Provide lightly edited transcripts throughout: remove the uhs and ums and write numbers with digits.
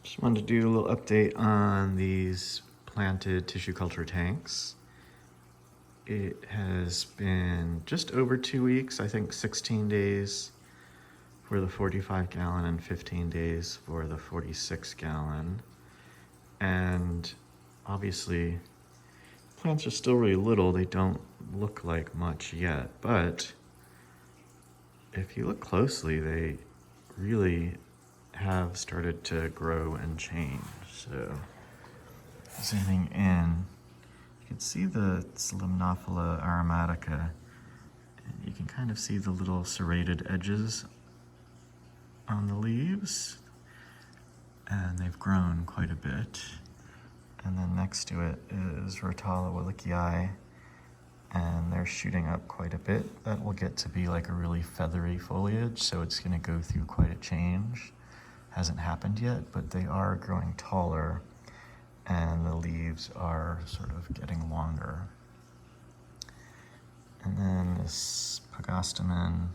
Just wanted to do a little update on these planted tissue culture tanks. It has been just over 2 weeks, I think 16 days for the 45 gallon and 15 days for the 46 gallon. And obviously plants are still really little. They don't look like much yet, but if you look closely, they really have started to grow and change. So zooming in, you can see the Limnophila aromatica, and you can kind of see the little serrated edges on the leaves, and they've grown quite a bit. And then next to it is Rotala willichii, and they're shooting up quite a bit. That will get to be like a really feathery foliage, so it's going to go through quite a change. Hasn't happened yet, but they are growing taller, and the leaves are sort of getting longer. And then this Pagostemon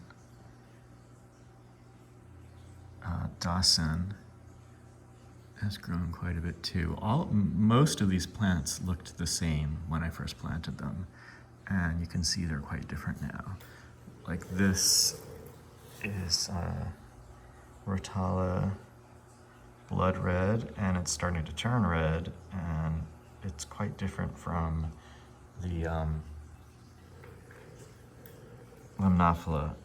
Dawson has grown quite a bit too. Most of these plants looked the same when I first planted them, and you can see they're quite different now. Like this is Rotala blood red, and it's starting to turn red, and it's quite different from the Limnophila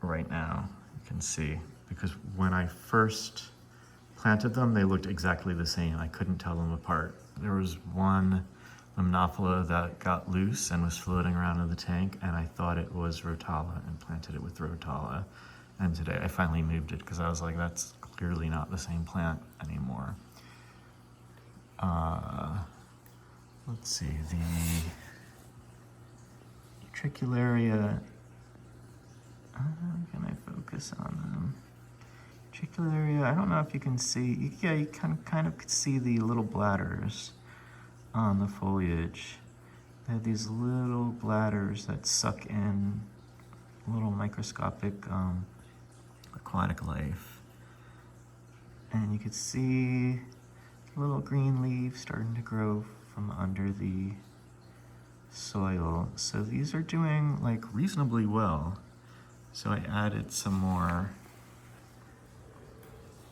right now. You can see, because when I first planted them, they looked exactly the same. I couldn't tell them apart. There was one Limnophila that got loose and was floating around in the tank, and I thought it was Rotala and planted it with Rotala. And today I finally moved it because I was like, that's clearly not the same plant anymore. Let's see, the Utricularia, can I focus on them? Utricularia, I don't know if you can see, yeah, you can kind of see the little bladders on the foliage. They have these little bladders that suck in little microscopic aquatic life. And you can see little green leaves starting to grow from under the soil. So these are doing like reasonably well. So I added some more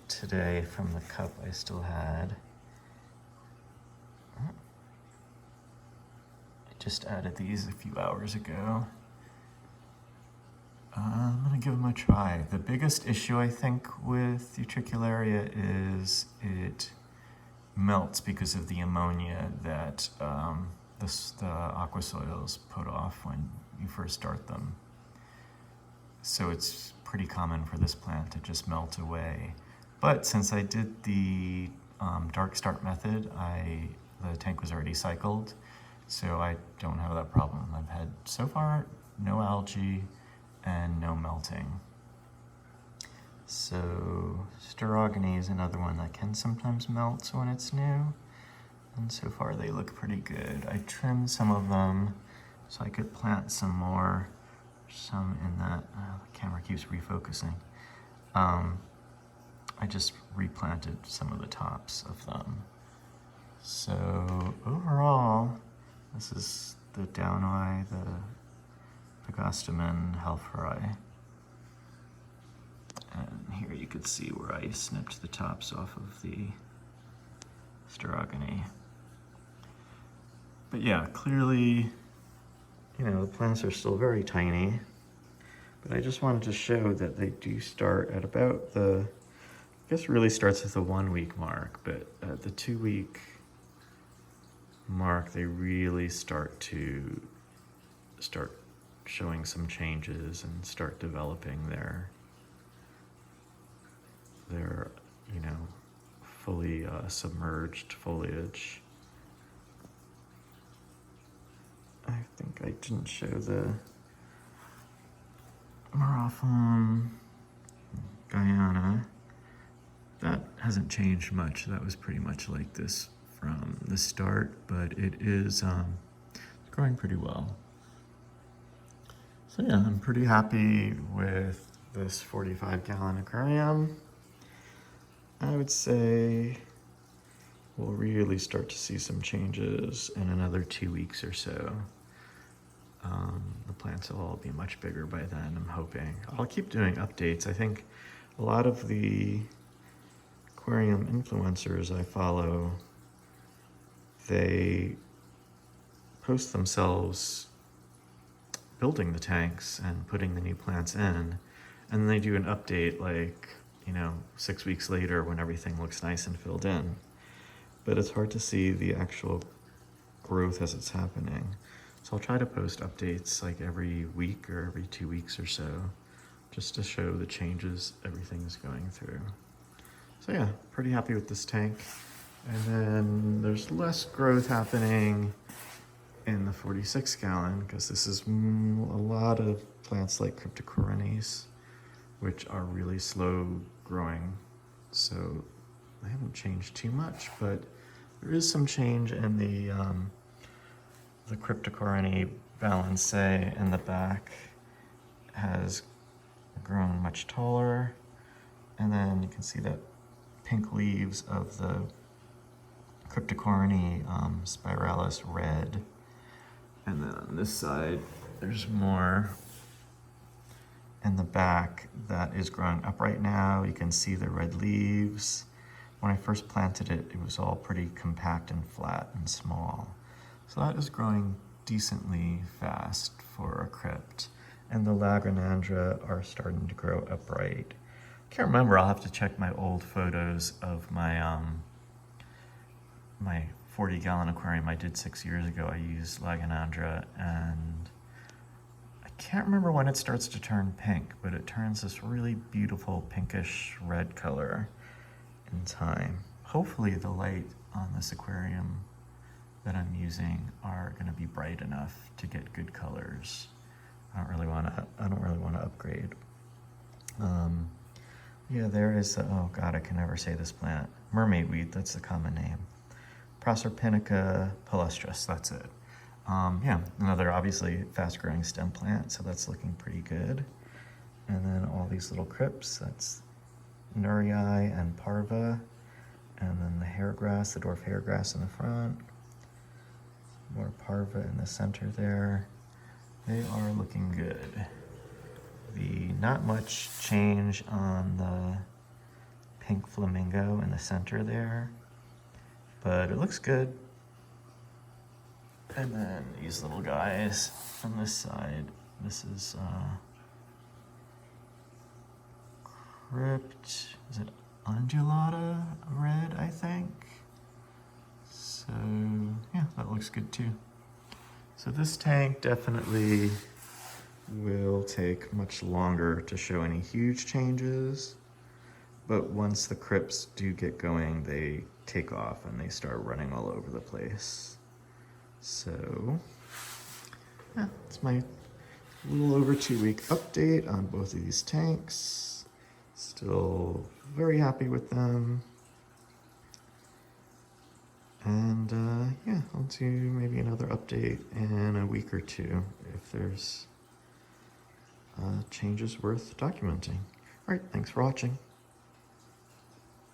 today from the cup I still had. I just added these a few hours ago. I'm gonna give them a try. The biggest issue I think with Utricularia is it melts because of the ammonia that the aqua soils put off when you first start them. So it's pretty common for this plant to just melt away. But since I did the dark start method, the tank was already cycled, so I don't have that problem. I've had, so far, no algae and no melting. So Sterogony is another one that can sometimes melt when it's new, and so far they look pretty good. I trimmed some of them so I could plant some more, some in that, the camera keeps refocusing. I just replanted some of the tops of them. So overall, this is the down eye, the Pagostemon halfori. And here you could see where I snipped the tops off of the Sterogony. But yeah, clearly, you know, the plants are still very tiny, but I just wanted to show that they do start at about the, I guess it really starts at the 1 week mark, but at the 2 week mark, they really start showing some changes and start developing their you know, fully submerged foliage. I think I didn't show the Marathon Guyana. That hasn't changed much. That was pretty much like this from the start, but it is growing pretty well. So yeah, I'm pretty happy with this 45 gallon aquarium. I would say we'll really start to see some changes in another 2 weeks or so. The plants will all be much bigger by then, I'm hoping. I'll keep doing updates. I think a lot of the aquarium influencers I follow, they post themselves building the tanks and putting the new plants in, and then they do an update like, 6 weeks later when everything looks nice and filled in. But it's hard to see the actual growth as it's happening. So I'll try to post updates like every week or every 2 weeks or so, just to show the changes everything's going through. So yeah, pretty happy with this tank. And then there's less growth happening in the 46 gallon, because this is a lot of plants like cryptocorynes, which are really slow growing. So I haven't changed too much, but there is some change in the cryptocoryne balance in the back has grown much taller. And then you can see that pink leaves of the cryptocoryne spiralis red. And then on this side, there's more in the back that is growing up right now. You can see the red leaves. When I first planted it, it was all pretty compact and flat and small. So that is growing decently fast for a crypt. And the Lagranandra are starting to grow upright. Can't remember, I'll have to check my old photos of my my 40-gallon aquarium I did 6 years ago. I used Lagranandra, and I can't remember when it starts to turn pink, but it turns this really beautiful pinkish red color in time. Hopefully the light on this aquarium that I'm using are going to be bright enough to get good colors. I don't really want to upgrade. Yeah, there is, oh God, I can never say this plant. Mermaid weed, that's the common name. Proserpinica palustris, that's it. Yeah, another obviously fast-growing stem plant, so that's looking pretty good. And then all these little crypts, that's Nurii and Parva. And then the hairgrass, the dwarf hairgrass in the front. More Parva in the center there. They are looking good. Not much change on the pink flamingo in the center there, but it looks good. And then these little guys on this side. This is crypt, is it undulata red, I think? So yeah, that looks good too. So this tank definitely will take much longer to show any huge changes, but once the crypts do get going, they take off and they start running all over the place. So yeah, it's my little over 2 week update on both of these tanks. Still very happy with them. And yeah, I'll do maybe another update in a week or two if there's changes worth documenting. All right, thanks for watching.